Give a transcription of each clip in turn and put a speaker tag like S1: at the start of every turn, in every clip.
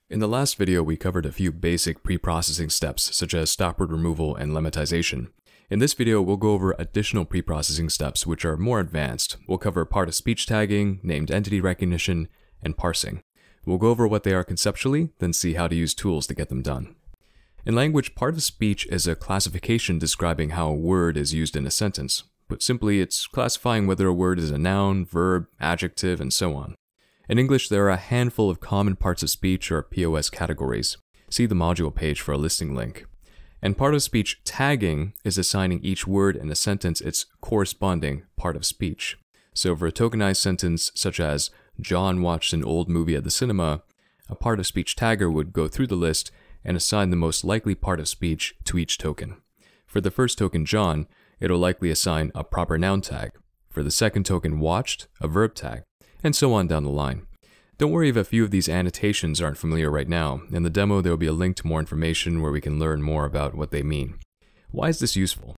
S1: In the last video, we covered a few basic pre-processing steps, such as stop word removal and lemmatization. In this video, we'll go over additional pre-processing steps which are more advanced. We'll cover part-of-speech tagging, named entity recognition, and parsing. We'll go over what they are conceptually, then see how to use tools to get them done. In language, part-of-speech is a classification describing how a word is used in a sentence. Put simply, it's classifying whether a word is a noun, verb, adjective, and so on. In English, there are a handful of common parts of speech or POS categories. See the module page for a listing link. And part-of-speech tagging is assigning each word in a sentence its corresponding part of speech. So for a tokenized sentence such as, John watched an old movie at the cinema, a part-of-speech tagger would go through the list and assign the most likely part of speech to each token. For the first token, John, it'll likely assign a proper noun tag. For the second token, watched, a verb tag, and so on down the line. Don't worry if a few of these annotations aren't familiar right now. In the demo, there will be a link to more information where we can learn more about what they mean. Why is this useful?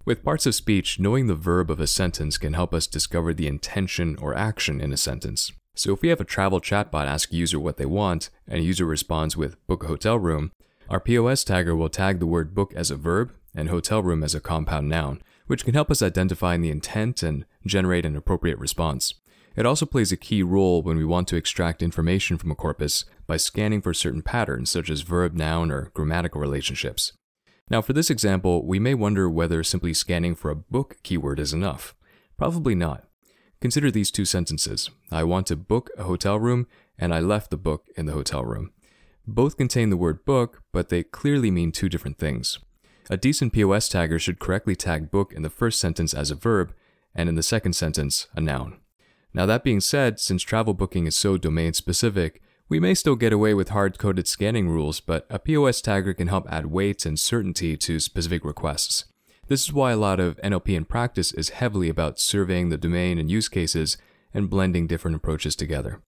S1: With parts of speech, knowing the verb of a sentence can help us discover the intention or action in a sentence. So if we have a travel chatbot ask a user what they want, and a user responds with book a hotel room, our POS tagger will tag the word book as a verb and hotel room as a compound noun, which can help us identify the intent and generate an appropriate response. It also plays a key role when we want to extract information from a corpus by scanning for certain patterns such as verb-noun or grammatical relationships. Now for this example, we may wonder whether simply scanning for a book keyword is enough. Probably not. Consider these two sentences. I want to book a hotel room and I left the book in the hotel room. Both contain the word book, but they clearly mean two different things. A decent POS tagger should correctly tag book in the first sentence as a verb and in the second sentence a noun. Now that being said, since travel booking is so domain-specific, we may still get away with hard-coded scanning rules, but a POS tagger can help add weight and certainty to specific requests. This is why a lot of NLP in practice is heavily about surveying the domain and use cases and blending different approaches together.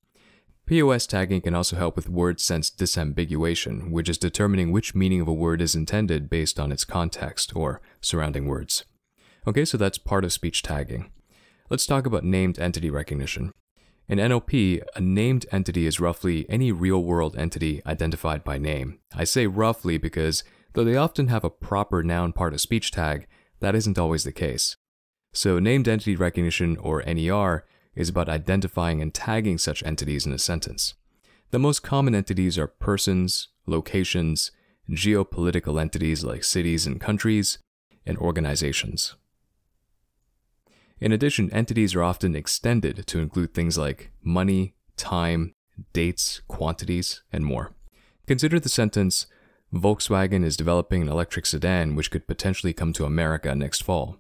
S1: POS tagging can also help with word sense disambiguation, which is determining which meaning of a word is intended based on its context or surrounding words. Okay, so that's part of speech tagging. Let's talk about named entity recognition. In NLP, a named entity is roughly any real-world entity identified by name. I say roughly because, though they often have a proper noun part of speech tag, that isn't always the case. So named entity recognition, or NER, is about identifying and tagging such entities in a sentence. The most common entities are persons, locations, geopolitical entities like cities and countries, and organizations. In addition, entities are often extended to include things like money, time, dates, quantities, and more. Consider the sentence, Volkswagen is developing an electric sedan which could potentially come to America next fall.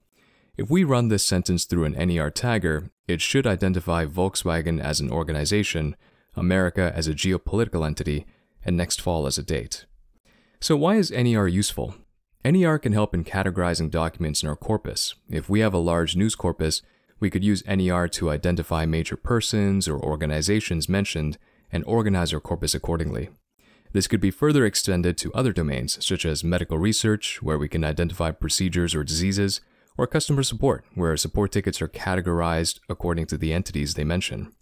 S1: If we run this sentence through an NER tagger, it should identify Volkswagen as an organization, America as a geopolitical entity, and next fall as a date. So why is NER useful? NER can help in categorizing documents in our corpus. If we have a large news corpus, we could use NER to identify major persons or organizations mentioned and organize our corpus accordingly. This could be further extended to other domains, such as medical research, where we can identify procedures or diseases, or customer support, where support tickets are categorized according to the entities they mention.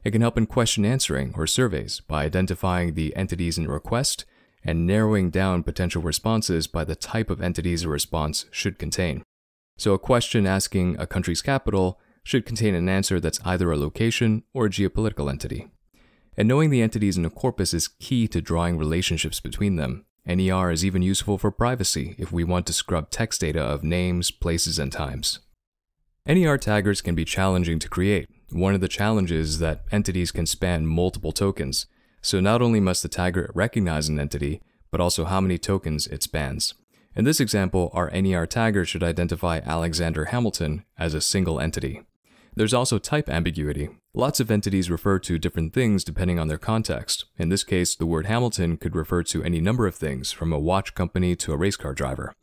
S1: It can help in question answering or surveys by identifying the entities in a request and narrowing down potential responses by the type of entities a response should contain. So a question asking a country's capital should contain an answer that's either a location or a geopolitical entity. And knowing the entities in a corpus is key to drawing relationships between them. NER is even useful for privacy if we want to scrub text data of names, places, and times. NER taggers can be challenging to create. One of the challenges is that entities can span multiple tokens. So not only must the tagger recognize an entity, but also how many tokens it spans. In this example, our NER tagger should identify Alexander Hamilton as a single entity. There's also type ambiguity. Lots of entities refer to different things depending on their context. In this case, the word Hamilton could refer to any number of things, from a watch company to a race car driver.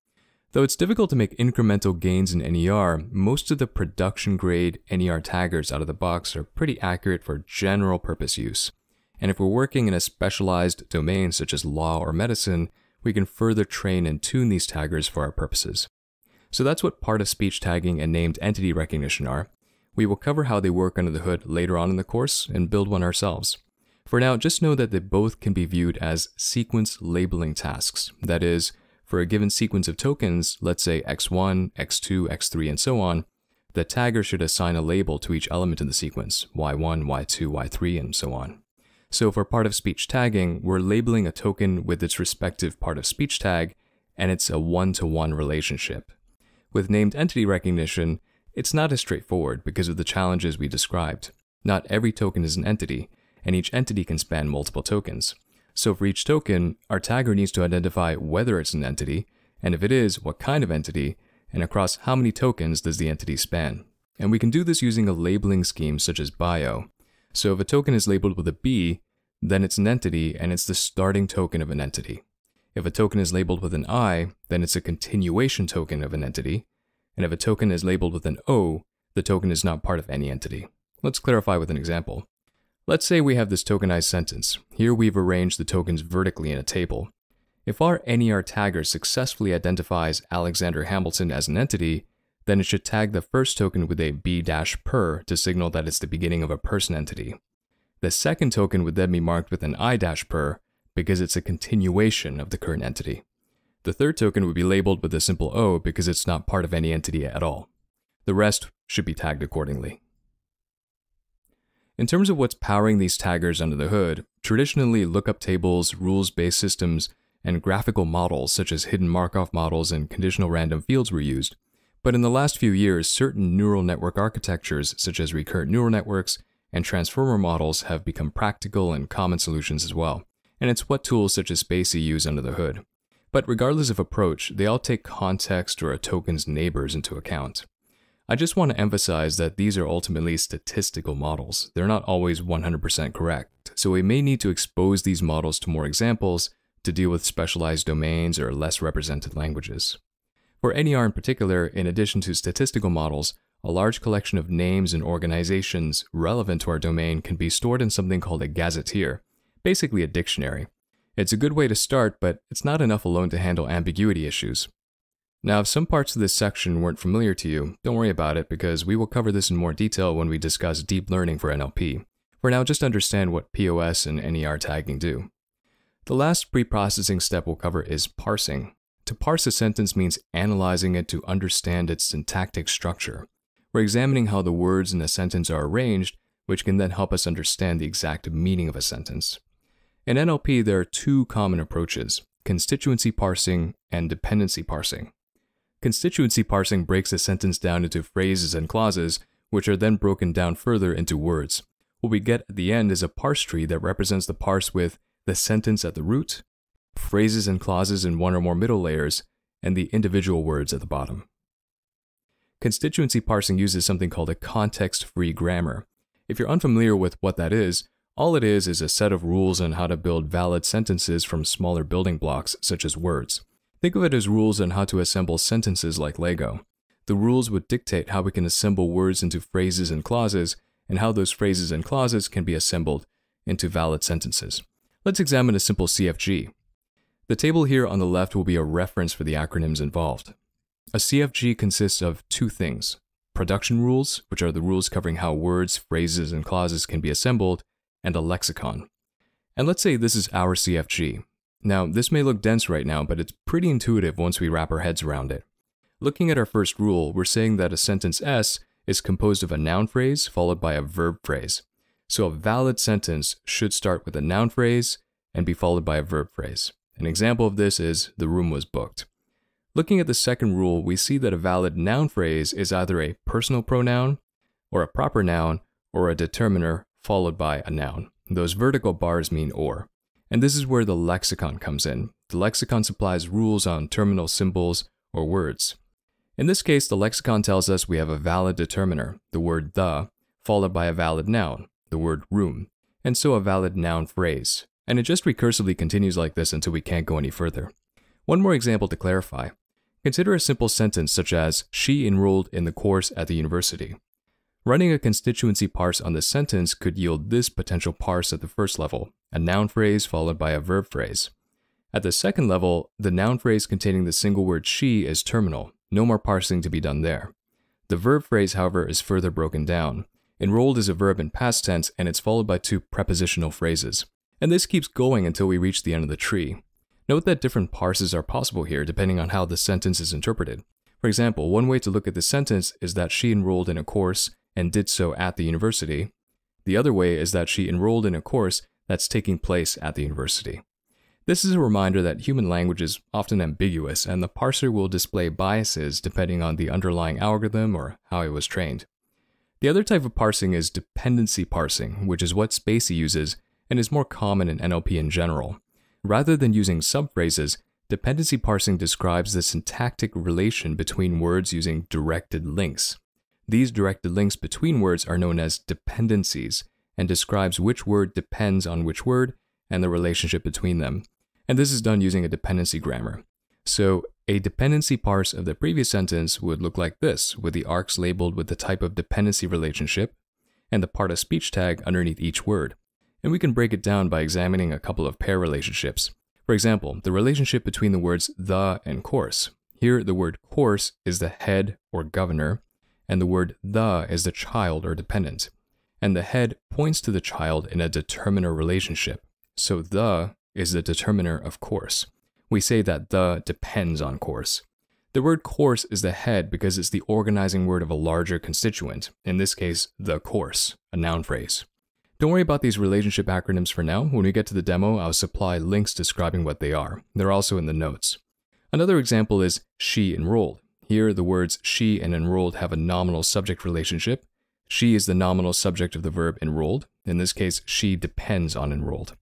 S1: Though it's difficult to make incremental gains in NER, most of the production-grade NER taggers out of the box are pretty accurate for general purpose use. And if we're working in a specialized domain such as law or medicine, we can further train and tune these taggers for our purposes. So that's what part of speech tagging and named entity recognition are. We will cover how they work under the hood later on in the course and build one ourselves. For now, just know that they both can be viewed as sequence labeling tasks. That is, for a given sequence of tokens, let's say x1, x2, x3, and so on, the tagger should assign a label to each element in the sequence, y1, y2, y3, and so on. So for part of speech tagging, we're labeling a token with its respective part of speech tag, and it's a one-to-one relationship. With named entity recognition, it's not as straightforward because of the challenges we described. Not every token is an entity, and each entity can span multiple tokens. So for each token, our tagger needs to identify whether it's an entity, and if it is, what kind of entity, and across how many tokens does the entity span. And we can do this using a labeling scheme such as bio. So if a token is labeled with a B, then it's an entity and it's the starting token of an entity. If a token is labeled with an I, then it's a continuation token of an entity. And if a token is labeled with an O, the token is not part of any entity. Let's clarify with an example. Let's say we have this tokenized sentence. Here we've arranged the tokens vertically in a table. If our NER tagger successfully identifies Alexander Hamilton as an entity, then it should tag the first token with a B-per to signal that it's the beginning of a person entity. The second token would then be marked with an I-per because it's a continuation of the current entity. The third token would be labeled with a simple O because it's not part of any entity at all. The rest should be tagged accordingly. In terms of what's powering these taggers under the hood, traditionally lookup tables, rules-based systems, and graphical models such as hidden Markov models and conditional random fields were used. But in the last few years, certain neural network architectures such as recurrent neural networks and transformer models have become practical and common solutions as well. And it's what tools such as spaCy use under the hood. But regardless of approach, they all take context or a token's neighbors into account. I just want to emphasize that these are ultimately statistical models. They're not always 100% correct, so we may need to expose these models to more examples to deal with specialized domains or less represented languages. For NER in particular, in addition to statistical models, a large collection of names and organizations relevant to our domain can be stored in something called a gazetteer, basically a dictionary. It's a good way to start, but it's not enough alone to handle ambiguity issues. Now, if some parts of this section weren't familiar to you, don't worry about it because we will cover this in more detail when we discuss deep learning for NLP. For now, just understand what PoS and NER-tagging do. The last preprocessing step we'll cover is parsing. To parse a sentence means analyzing it to understand its syntactic structure. We're examining how the words in a sentence are arranged, which can then help us understand the exact meaning of a sentence. In NLP, there are two common approaches: constituency parsing and dependency parsing. Constituency parsing breaks a sentence down into phrases and clauses, which are then broken down further into words. What we get at the end is a parse tree that represents the parse with the sentence at the root, phrases and clauses in one or more middle layers, and the individual words at the bottom. Constituency parsing uses something called a context-free grammar. If you're unfamiliar with what that is, all it is a set of rules on how to build valid sentences from smaller building blocks, such as words. Think of it as rules on how to assemble sentences like Lego. The rules would dictate how we can assemble words into phrases and clauses, and how those phrases and clauses can be assembled into valid sentences. Let's examine a simple CFG. The table here on the left will be a reference for the acronyms involved. A CFG consists of two things: production rules, which are the rules covering how words, phrases, and clauses can be assembled, and a lexicon. And let's say this is our CFG. Now, this may look dense right now, but it's pretty intuitive once we wrap our heads around it. Looking at our first rule, we're saying that a sentence S is composed of a noun phrase followed by a verb phrase. So a valid sentence should start with a noun phrase and be followed by a verb phrase. An example of this is, the room was booked. Looking at the second rule, we see that a valid noun phrase is either a personal pronoun, or a proper noun, or a determiner followed by a noun. Those vertical bars mean or. And this is where the lexicon comes in. The lexicon supplies rules on terminal symbols or words. In this case, the lexicon tells us we have a valid determiner, the word the, followed by a valid noun, the word room, and so a valid noun phrase. And it just recursively continues like this until we can't go any further. One more example to clarify. Consider a simple sentence such as, she enrolled in the course at the university. Running a constituency parse on this sentence could yield this potential parse at the first level, a noun phrase followed by a verb phrase. At the second level, the noun phrase containing the single word she is terminal, no more parsing to be done there. The verb phrase, however, is further broken down. Enrolled is a verb in past tense, and it's followed by two prepositional phrases. And this keeps going until we reach the end of the tree. Note that different parses are possible here depending on how the sentence is interpreted. For example, one way to look at the sentence is that she enrolled in a course and did so at the university. The other way is that she enrolled in a course that's taking place at the university. This is a reminder that human language is often ambiguous, and the parser will display biases depending on the underlying algorithm or how it was trained. The other type of parsing is dependency parsing, which is what spaCy uses and is more common in NLP in general. Rather than using subphrases, dependency parsing describes the syntactic relation between words using directed links. These directed links between words are known as dependencies and describes which word depends on which word and the relationship between them. And this is done using a dependency grammar. So a dependency parse of the previous sentence would look like this, with the arcs labeled with the type of dependency relationship and the part of speech tag underneath each word. And we can break it down by examining a couple of pair relationships. For example, the relationship between the words the and course. Here, the word course is the head or governor, and the word the is the child or dependent. And the head points to the child in a determiner relationship. So the is the determiner of course. We say that the depends on course. The word course is the head because it's the organizing word of a larger constituent, in this case, the course, a noun phrase. Don't worry about these relationship acronyms for now. When we get to the demo, I'll supply links describing what they are. They're also in the notes. Another example is she enrolled. Here, the words she and enrolled have a nominal subject relationship. She is the nominal subject of the verb enrolled. In this case, she depends on enrolled.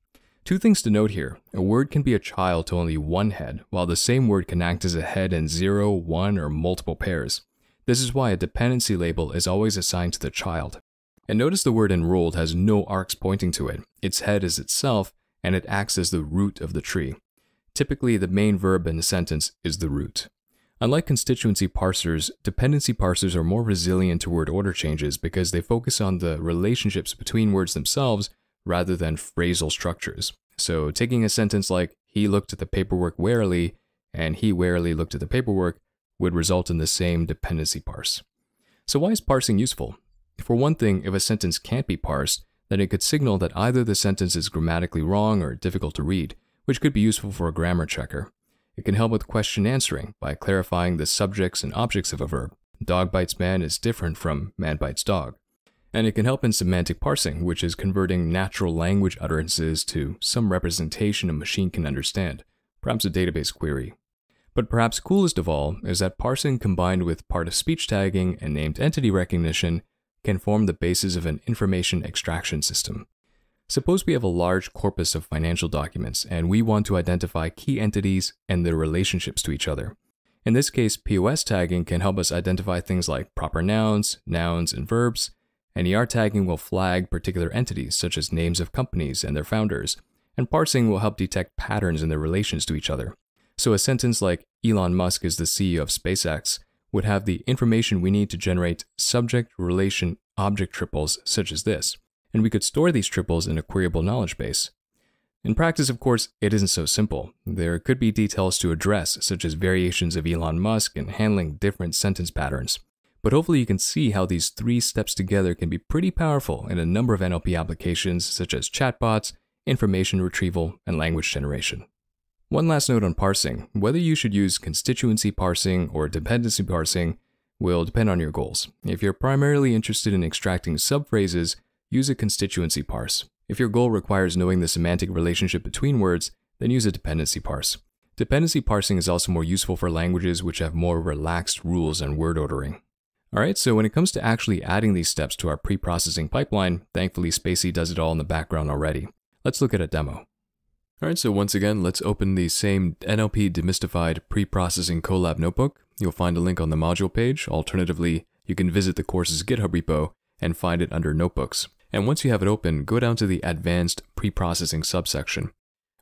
S1: Two things to note here. A word can be a child to only one head, while the same word can act as a head in 0, 1, or multiple pairs. This is why a dependency label is always assigned to the child. And notice the word enrolled has no arcs pointing to it. Its head is itself, and it acts as the root of the tree. Typically, the main verb in the sentence is the root. Unlike constituency parsers, dependency parsers are more resilient to word order changes because they focus on the relationships between words themselves rather than phrasal structures. So taking a sentence like, he looked at the paperwork warily, and he warily looked at the paperwork would result in the same dependency parse. So why is parsing useful? For one thing, if a sentence can't be parsed, then it could signal that either the sentence is grammatically wrong or difficult to read, which could be useful for a grammar checker. It can help with question answering by clarifying the subjects and objects of a verb. Dog bites man is different from man bites dog. And it can help in semantic parsing, which is converting natural language utterances to some representation a machine can understand, perhaps a database query. But perhaps coolest of all is that parsing combined with part of speech tagging and named entity recognition can form the basis of an information extraction system. Suppose we have a large corpus of financial documents and we want to identify key entities and their relationships to each other. In this case, PoS tagging can help us identify things like proper nouns, and verbs. NER tagging will flag particular entities such as names of companies and their founders, and parsing will help detect patterns in their relations to each other. So a sentence like Elon Musk is the CEO of SpaceX would have the information we need to generate subject, relation, object triples such as this, and we could store these triples in a queryable knowledge base. In practice, of course, it isn't so simple. There could be details to address, such as variations of Elon Musk and handling different sentence patterns. But hopefully you can see how these 3 steps together can be pretty powerful in a number of NLP applications such as chatbots, information retrieval, and language generation. One last note on parsing. Whether you should use constituency parsing or dependency parsing will depend on your goals. If you're primarily interested in extracting subphrases, use a constituency parse. If your goal requires knowing the semantic relationship between words, then use a dependency parse. Dependency parsing is also more useful for languages which have more relaxed rules and word ordering. Alright, so when it comes to actually adding these steps to our pre-processing pipeline, thankfully spaCy does it all in the background already. Let's look at a demo. Alright, so once again, let's open the same NLP Demystified Pre-Processing Colab notebook. You'll find a link on the module page. Alternatively, you can visit the course's GitHub repo and find it under Notebooks. And once you have it open, go down to the Advanced Pre-Processing subsection.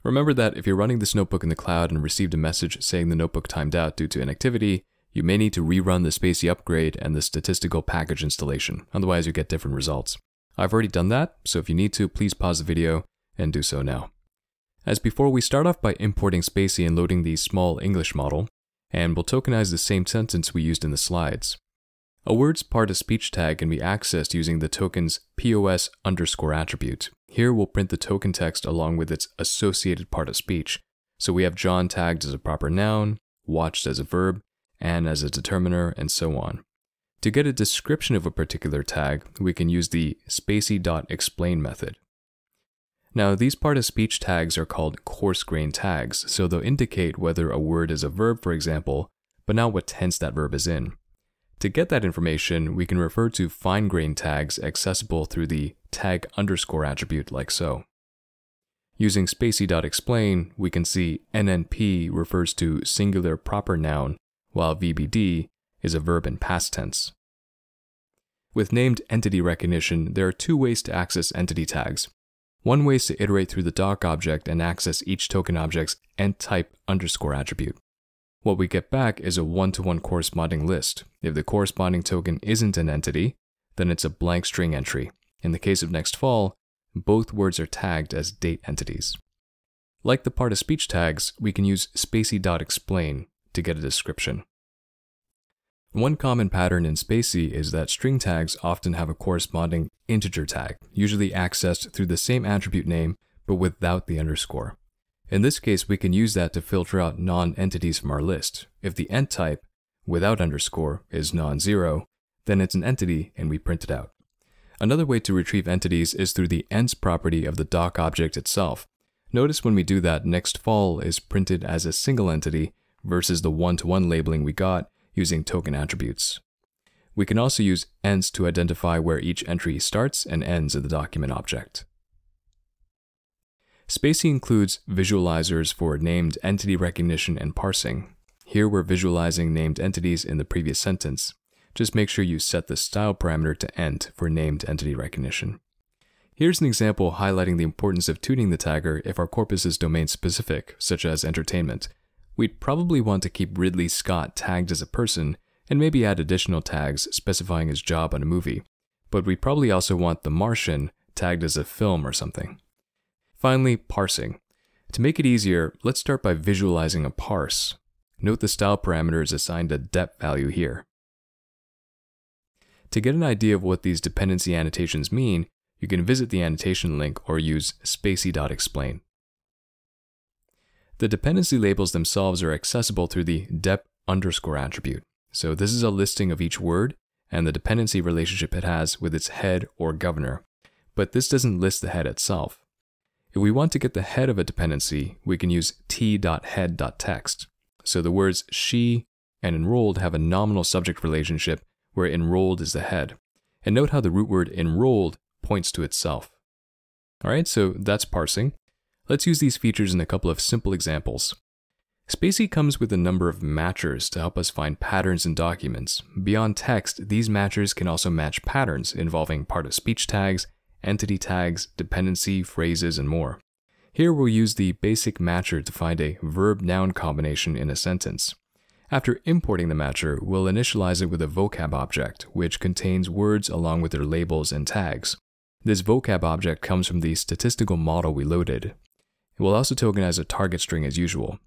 S1: Remember that if you're running this notebook in the cloud and received a message saying the notebook timed out due to inactivity, you may need to rerun the spaCy upgrade and the statistical package installation, otherwise you get different results. I've already done that, so if you need to, please pause the video and do so now. As before, we start off by importing spaCy and loading the small English model, and we'll tokenize the same sentence we used in the slides. A word's part-of-speech tag can be accessed using the token's PoS _ attribute. Here we'll print the token text along with its associated part of speech. So we have John tagged as a proper noun, watched as a verb, and as a determiner, and so on. To get a description of a particular tag, we can use the spaCy.explain method. Now, these part-of-speech tags are called coarse-grained tags, so they'll indicate whether a word is a verb, for example, but not what tense that verb is in. To get that information, we can refer to fine-grained tags accessible through the tag _ attribute like so. Using spaCy.explain, we can see NNP refers to singular proper noun, while VBD is a verb in past tense. With named entity recognition, there are two ways to access entity tags. One way is to iterate through the doc object and access each token object's enttype _ attribute. What we get back is a one-to-one corresponding list. If the corresponding token isn't an entity, then it's a blank string entry. In the case of next fall, both words are tagged as date entities. Like the part-of-speech tags, we can use spaCy.explain to get a description. One common pattern in spaCy is that string tags often have a corresponding integer tag, usually accessed through the same attribute name but without the underscore. In this case, we can use that to filter out non-entities from our list. If the ent type, without underscore, is non-zero, then it's an entity and we print it out. Another way to retrieve entities is through the ents property of the doc object itself. Notice when we do that, next fall is printed as a single entity versus the one-to-one labeling we got using token attributes. We can also use ents to identify where each entry starts and ends in the document object. spaCy includes visualizers for named entity recognition and parsing. Here we're visualizing named entities in the previous sentence. Just make sure you set the style parameter to ent for named entity recognition. Here's an example highlighting the importance of tuning the tagger if our corpus is domain specific, such as entertainment. We'd probably want to keep Ridley Scott tagged as a person and maybe add additional tags specifying his job on a movie. But we probably also want The Martian tagged as a film or something. Finally, parsing. To make it easier, let's start by visualizing a parse. Note the style parameter is assigned a dep value here. To get an idea of what these dependency annotations mean, you can visit the annotation link or use spaCy.explain. The dependency labels themselves are accessible through the dep _ attribute. So this is a listing of each word and the dependency relationship it has with its head or governor. But this doesn't list the head itself. If we want to get the head of a dependency, we can use t.head.text. So the words she and enrolled have a nominal subject relationship where enrolled is the head. And note how the root word enrolled points to itself. Alright, so that's parsing. Let's use these features in a couple of simple examples. spaCy comes with a number of matchers to help us find patterns in documents. Beyond text, these matchers can also match patterns involving part-of-speech tags, entity tags, dependency, phrases, and more. Here we'll use the basic matcher to find a verb-noun combination in a sentence. After importing the matcher, we'll initialize it with a vocab object, which contains words along with their labels and tags. This vocab object comes from the statistical model we loaded. It will also tokenize a target string as usual.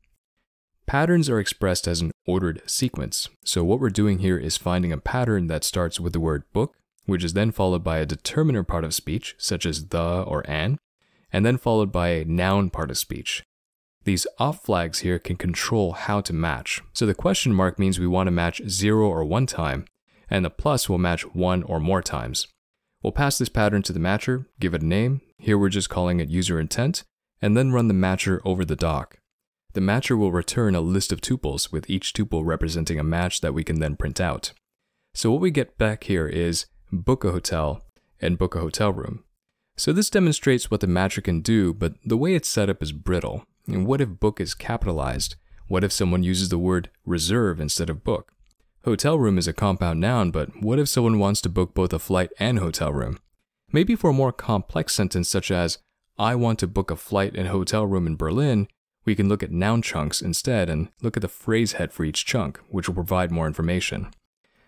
S1: Patterns are expressed as an ordered sequence, so what we're doing here is finding a pattern that starts with the word book, which is then followed by a determiner part of speech, such as the or an, and then followed by a noun part of speech. These off flags here can control how to match. So the question mark means we want to match 0 or 1 time, and the plus will match 1 or more times. We'll pass this pattern to the matcher, give it a name, here we're just calling it user intent, and then run the matcher over the doc. The matcher will return a list of tuples, with each tuple representing a match that we can then print out. So what we get back here is book a hotel and book a hotel room. So this demonstrates what the matcher can do, but the way it's set up is brittle. And what if book is capitalized? What if someone uses the word reserve instead of book? Hotel room is a compound noun, but what if someone wants to book both a flight and hotel room? Maybe for a more complex sentence such as, I want to book a flight and hotel room in Berlin, we can look at noun chunks instead and look at the phrase head for each chunk, which will provide more information.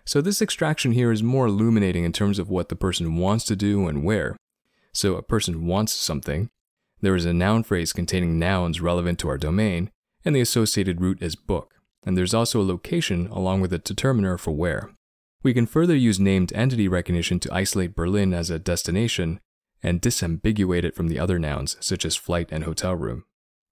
S1: So this extraction here is more illuminating in terms of what the person wants to do and where. So a person wants something. There is a noun phrase containing nouns relevant to our domain, and the associated root is book. And there's also a location along with a determiner for where. We can further use named entity recognition to isolate Berlin as a destination and disambiguate it from the other nouns, such as flight and hotel room.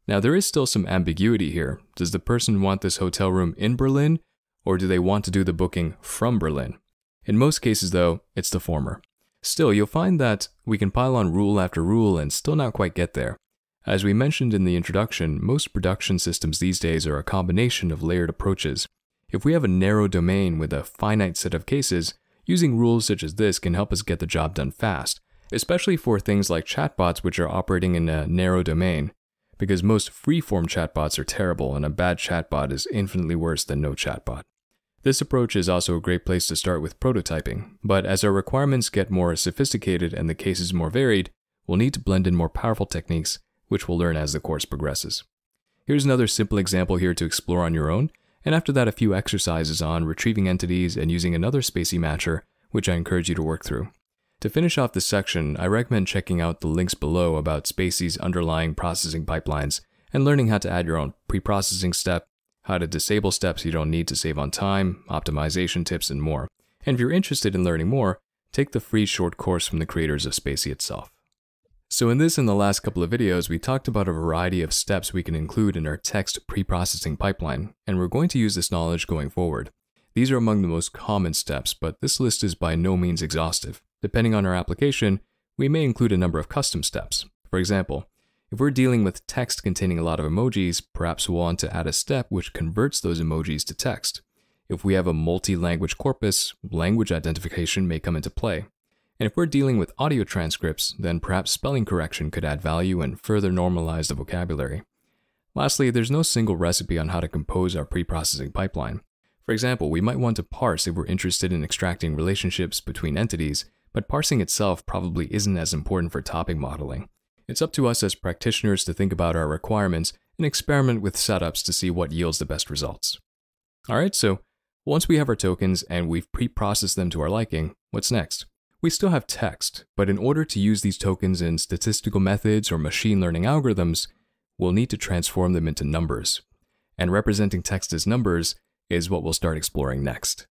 S1: Now, there is still some ambiguity here. Does the person want this hotel room in Berlin, or do they want to do the booking from Berlin? In most cases, though, it's the former. Still, you'll find that we can pile on rule after rule and still not quite get there. As we mentioned in the introduction, most production systems these days are a combination of layered approaches. If we have a narrow domain with a finite set of cases, using rules such as this can help us get the job done fast, especially for things like chatbots which are operating in a narrow domain, because most free-form chatbots are terrible and a bad chatbot is infinitely worse than no chatbot. This approach is also a great place to start with prototyping, but as our requirements get more sophisticated and the cases more varied, we'll need to blend in more powerful techniques, which we'll learn as the course progresses. Here's another simple example here to explore on your own, and after that a few exercises on retrieving entities and using another spaCy matcher, which I encourage you to work through. To finish off this section, I recommend checking out the links below about spaCy's underlying processing pipelines and learning how to add your own preprocessing step, how to disable steps you don't need to save on time, optimization tips, and more. And if you're interested in learning more, take the free short course from the creators of spaCy itself. So in this and the last couple of videos, we talked about a variety of steps we can include in our text preprocessing pipeline, and we're going to use this knowledge going forward. These are among the most common steps, but this list is by no means exhaustive. Depending on our application, we may include a number of custom steps. For example, if we're dealing with text containing a lot of emojis, perhaps we'll want to add a step which converts those emojis to text. If we have a multi-language corpus, language identification may come into play. And if we're dealing with audio transcripts, then perhaps spelling correction could add value and further normalize the vocabulary. Lastly, there's no single recipe on how to compose our preprocessing pipeline. For example, we might want to parse if we're interested in extracting relationships between entities, but parsing itself probably isn't as important for topic modeling. It's up to us as practitioners to think about our requirements and experiment with setups to see what yields the best results. Alright, so once we have our tokens and we've pre-processed them to our liking, what's next? We still have text, but in order to use these tokens in statistical methods or machine learning algorithms, we'll need to transform them into numbers. And representing text as numbers is what we'll start exploring next.